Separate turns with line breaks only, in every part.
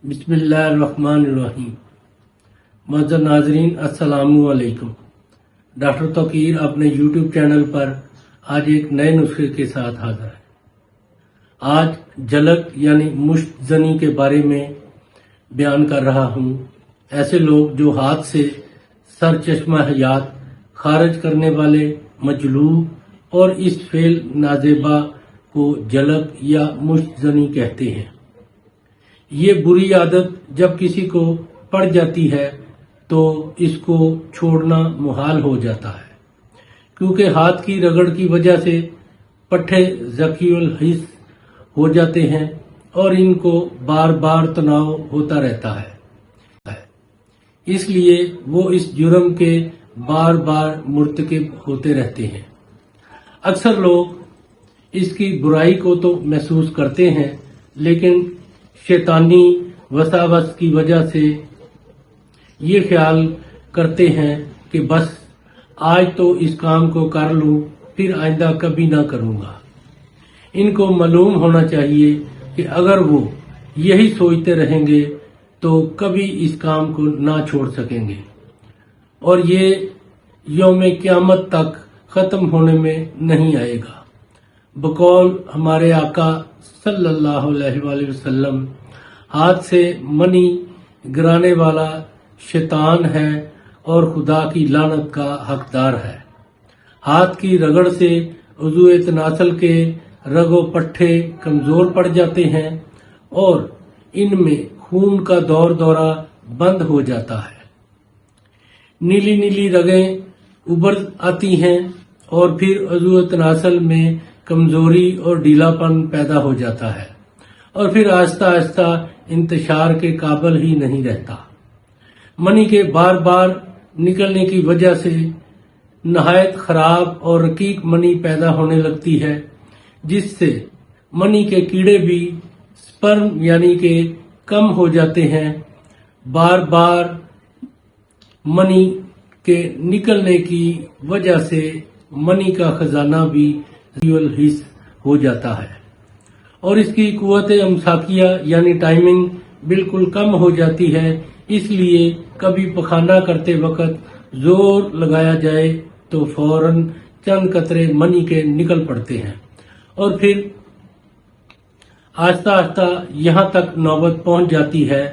बिस्मिल्लाहिर्रहमानिर्रहीम। मज़र नाजरीन अस्सलामुअलैकुम। डॉक्टर तौकीर अपने यूट्यूब चैनल पर आज एक नए नुस्खे के साथ हाजिर है। आज झलक यानी मुश्तजनी के बारे में बयान कर रहा हूँ। ऐसे लोग जो हाथ से सर चश्मा हयात खारिज करने वाले मजलूब और इस फेल नाजेबा को झलक या मुश्तजनी कहते हैं। ये बुरी आदत जब किसी को पड़ जाती है तो इसको छोड़ना मुहाल हो जाता है, क्योंकि हाथ की रगड़ की वजह से पट्टे ज़कीउल हिस्स हो जाते हैं और इनको बार बार तनाव होता रहता है। इसलिए वो इस जुर्म के बार बार मुर्तकिब होते रहते हैं। अक्सर लोग इसकी बुराई को तो महसूस करते हैं, लेकिन शैतानी वसावस की वजह से ये ख्याल करते हैं कि बस आज तो इस काम को कर लूं, फिर आइंदा कभी ना करूंगा। इनको मालूम होना चाहिए कि अगर वो यही सोचते रहेंगे तो कभी इस काम को ना छोड़ सकेंगे और ये यौम क़यामत तक खत्म होने में नहीं आएगा। बकौल हमारे आका सल्लल्लाहु अलैहि वसल्लम, हाथ से मनी गिराने वाला शैतान है और खुदा की लानत का हकदार है। हाथ की रगड़ से उज़ू तनासल के रगो पट्टे कमजोर पड़ जाते हैं और इनमें खून का दौरा बंद हो जाता है। नीली नीली रगें उभर आती हैं और फिर उज़ू तनासल में कमजोरी और ढीलापन पैदा हो जाता है और फिर आहिस्ता आहिस्ता इंतशार के काबिल ही नहीं रहता। मनी के बार बार निकलने की वजह से नहायत खराब और रकीक मनी पैदा होने लगती है, जिससे मनी के कीड़े भी स्पर्म यानी के कम हो जाते हैं। बार बार मनी के निकलने की वजह से मनी का खजाना भी हिस्स हो जाता है और इसकी कुव्वत अमसाकिया यानी टाइमिंग बिल्कुल कम हो जाती है। इसलिए कभी पखाना करते वक्त जोर लगाया जाए तो फौरन चंद कतरे मनी के निकल पड़ते हैं और फिर आहिस्ता आहिस्ता यहाँ तक नौबत पहुंच जाती है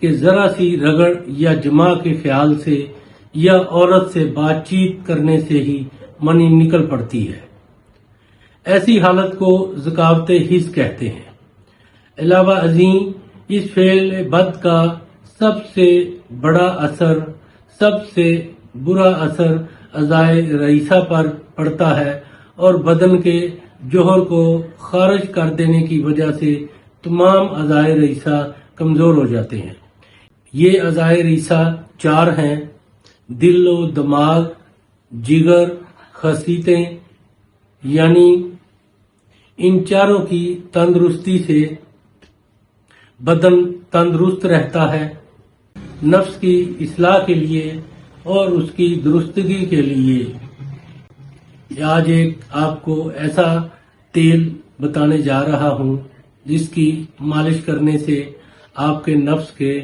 कि जरा सी रगड़ या जमा के ख्याल से या औरत से बातचीत करने से ही मनी निकल पड़ती है। ऐसी हालत को ज़कावत हिस्स कहते हैं। अलावा अजीम, इस फेल बद का सबसे बड़ा असर, सबसे बुरा असर अज़ाए रईसा पर पड़ता है और बदन के जोहर को खारिज कर देने की वजह से तमाम अज़ाए रईसा कमजोर हो जाते हैं। ये अज़ाए रईसा 4 हैं: दिल व दिमाग, जिगर, खसीतें। यानी इन चारों की तंदुरुस्ती से बदन तंदुरुस्त रहता है। नफ्स की इस्लाह के लिए और उसकी दुरुस्तगी के लिए आज एक आपको ऐसा तेल बताने जा रहा हूं जिसकी मालिश करने से आपके नफ्स के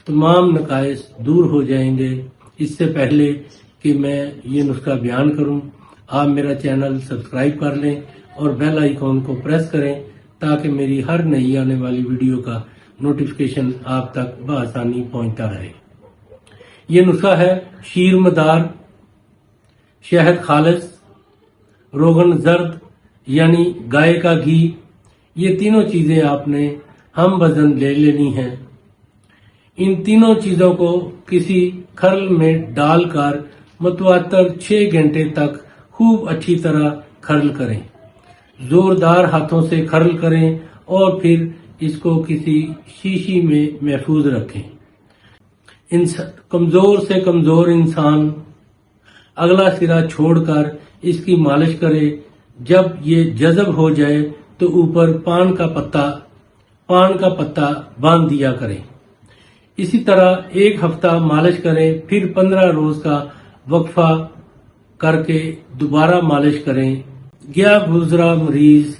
तमाम नकाइस दूर हो जाएंगे। इससे पहले कि मैं ये नुस्खा बयान करूं, आप मेरा चैनल सब्सक्राइब कर लें और बेल आइकॉन को प्रेस करें ताकि मेरी हर नई आने वाली वीडियो का नोटिफिकेशन आप तक बआसानी पहुंचता रहे। ये नुस्खा है शीर मदार, शहद खालिस, रोगन जर्द यानी गाय का घी। ये तीनों चीजें आपने हम वजन ले लेनी है। इन तीनों चीजों को किसी खरल में डालकर मुतवातर 6 घंटे तक खूब अच्छी तरह खरल करें। जोरदार हाथों से खरल करें और फिर इसको किसी शीशी में महफूज रखें। कमजोर से कमजोर इंसान अगला सिरा छोड़कर इसकी मालिश करे। जब ये जज़ब हो जाए तो ऊपर पान का पत्ता बांध दिया करें। इसी तरह 1 हफ्ता मालिश करें, फिर 15 रोज का वक्फा करके दोबारा मालिश करें। गया गुजरा मरीज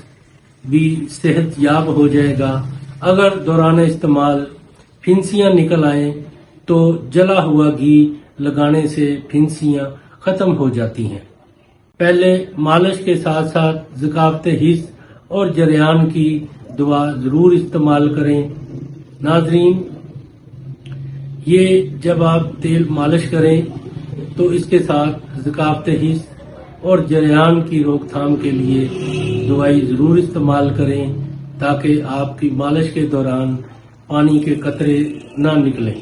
भी सेहत याब हो जाएगा। अगर दौरान इस्तेमाल پھنسیاں نکل آئیں تو جلا ہوا گھی لگانے سے پھنسیاں ختم ہو جاتی ہیں۔ پہلے مالش کے ساتھ ساتھ ذکاوت حس اور جریان کی دوا ضرور استعمال کریں۔ ناظرین، یہ جب آپ تیل مالش کریں تو اس کے ساتھ ذکاوت حس اور جریان کی روک تھام کے لیے دوائی ضرور استعمال کریں تاکہ آپ کی مالش کے دوران پانی کے قطرے نہ نکلیں۔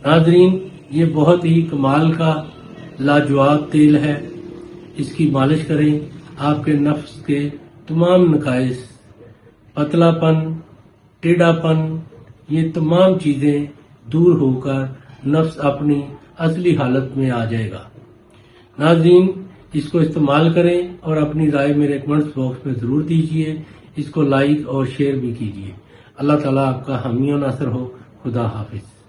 ناظرین، یہ بہت ہی کمال کا لاجواب تیل ہے، اس کی مالش کریں، آپ کے نفس کے تمام نقائص، پتلا پن، ٹیڑھا پن، یہ تمام چیزیں دور ہو کر نفس اپنی اصلی حالت میں آ جائے گا۔ ناظرین، اس کو استعمال کریں اور اپنی رائے میرے کمنٹس باکس میں ضرور دیجیے، اس کو لائک اور شیئر بھی کیجیے۔ اللہ تعالیٰ آپ کا حامی و ناصر ہو۔ خدا حافظ۔